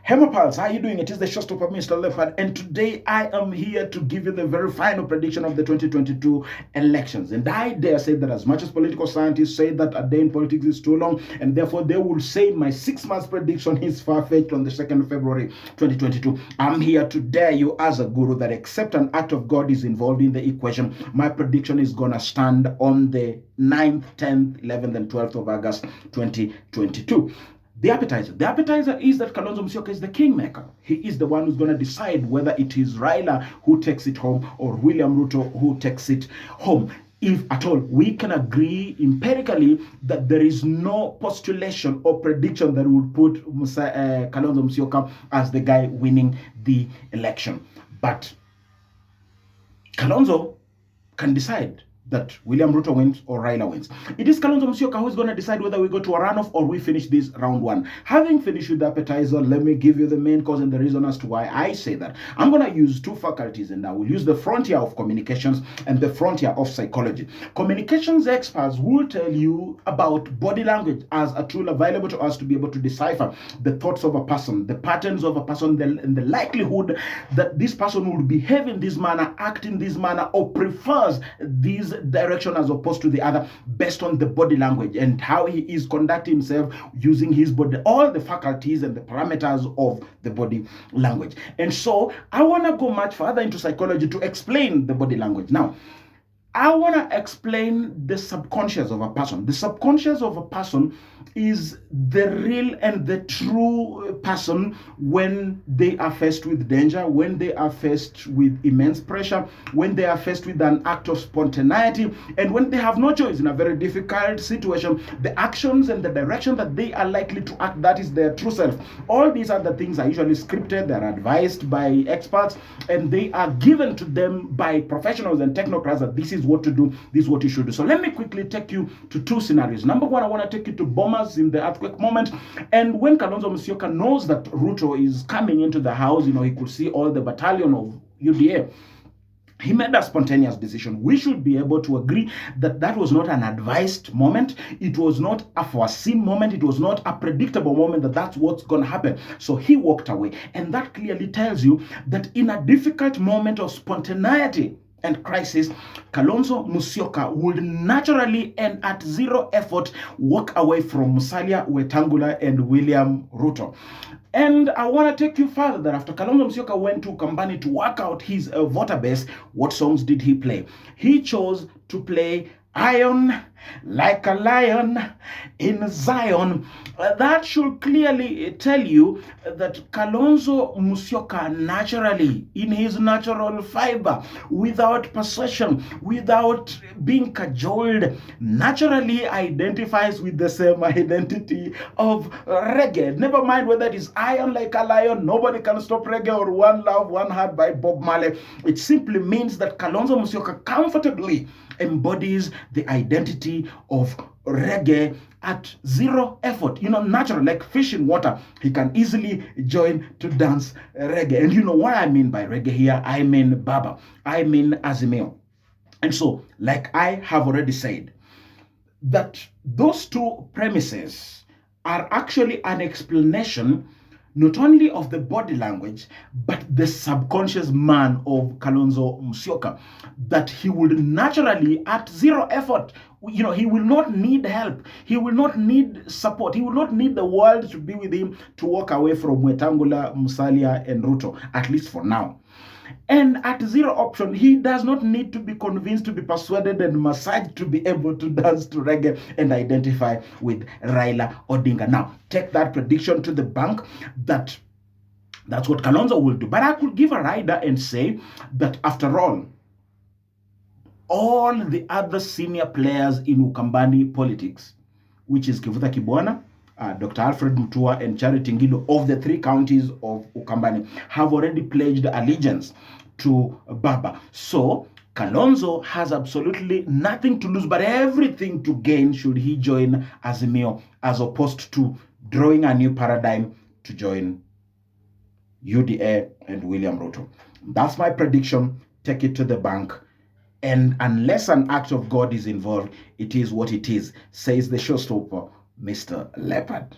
Pals, how are you doing? It is the showstopper, Mr. Leopard, and today I am here to give you the very final prediction of the 2022 elections. And I dare say that as much as political scientists say that a day in politics is too long, and therefore they will say my 6 months prediction is far-fetched on the 2nd of February 2022, I'm here to dare you as a guru that except an act of God is involved in the equation, my prediction is going to stand on the 9th, 10th, 11th, and 12th of August 2022. The appetizer is that Kalonzo Musyoka is the kingmaker. He is the one who's going to decide whether it is Raila who takes it home or William Ruto who takes it home. If at all, we can agree empirically that there is no postulation or prediction that would put Kalonzo Musyoka as the guy winning the election. But Kalonzo can decide that William Ruto wins or Raila wins. It is Kalonzo Musyoka who is going to decide whether we go to a runoff or we finish this round one. Having finished with the appetizer, let me give you the main cause and the reason as to why I say that. I'm going to use two faculties, and I will use the frontier of communications and the frontier of psychology. Communications experts will tell you about body language as a tool available to us to be able to decipher the thoughts of a person, the patterns of a person, and the likelihood that this person will behave in this manner, act in this manner, or prefers these direction as opposed to the other based on the body language and how he is conducting himself using his body, all the faculties and the parameters of the body language. And so I want to go much further into psychology to explain the body language. Now, I want to explain the subconscious of a person. The subconscious of a person is the real and the true person when they are faced with danger, when they are faced with immense pressure, when they are faced with an act of spontaneity, and when they have no choice in a very difficult situation. The actions and the direction that they are likely to act, that is their true self. All these other things are usually scripted, they're advised by experts, and they are given to them by professionals and technocrats that this is what to do, this is what you should do. So let me quickly take you to two scenarios. Number one, I want to take you to bombers in the earthquake moment. And when Kalonzo Musyoka knows that Ruto is coming into the house, he could see all the battalion of UDA. He made a spontaneous decision. We should be able to agree that that was not an advised moment. It was not a foreseen moment. It was not a predictable moment that that's what's going to happen. So he walked away. And that clearly tells you that in a difficult moment of spontaneity and crisis, Kalonzo Musyoka would naturally and at zero effort walk away from Musalia, Wetangula, and William Ruto. And I want to take you further that after Kalonzo Musyoka went to Kambani to work out his voter base, what songs did he play? He chose to play Iron Like a Lion in Zion. That should clearly tell you that Kalonzo Musyoka naturally, in his natural fiber, without persuasion, without being cajoled, naturally identifies with the same identity of reggae. Never mind whether it is Iron Like a Lion, Nobody Can Stop Reggae, or One Love, One Heart by Bob Marley. It simply means that Kalonzo Musyoka comfortably embodies the identity of reggae at zero effort, natural, like fish in water. He can easily join to dance reggae. And you know what I mean by reggae here? I mean Baba. I mean Azimio. And so, like I have already said, that those two premises are actually an explanation not only of the body language, but the subconscious man of Kalonzo Musyoka, that he would naturally, at zero effort, he will not need help. He will not need support. He will not need the world to be with him to walk away from Wetangula, Musalia, and Ruto, at least for now. And at zero option, he does not need to be convinced, to be persuaded and massaged to be able to dance to reggae and identify with Raila Odinga. Now, take that prediction to the bank. That's what Kalonzo will do. But I could give a rider and say that after all the other senior players in Ukambani politics, which is Kivuta Kibwana, Dr. Alfred Mutua, and Charity Ngilu of the 3 counties of Ukambani, have already pledged allegiance to Baba. So Kalonzo has absolutely nothing to lose but everything to gain should he join Azimio, as opposed to drawing a new paradigm to join UDA and William Ruto. That's my prediction. Take it to the bank. And unless an act of God is involved, it is what it is, says the showstopper, Mr. Leopard.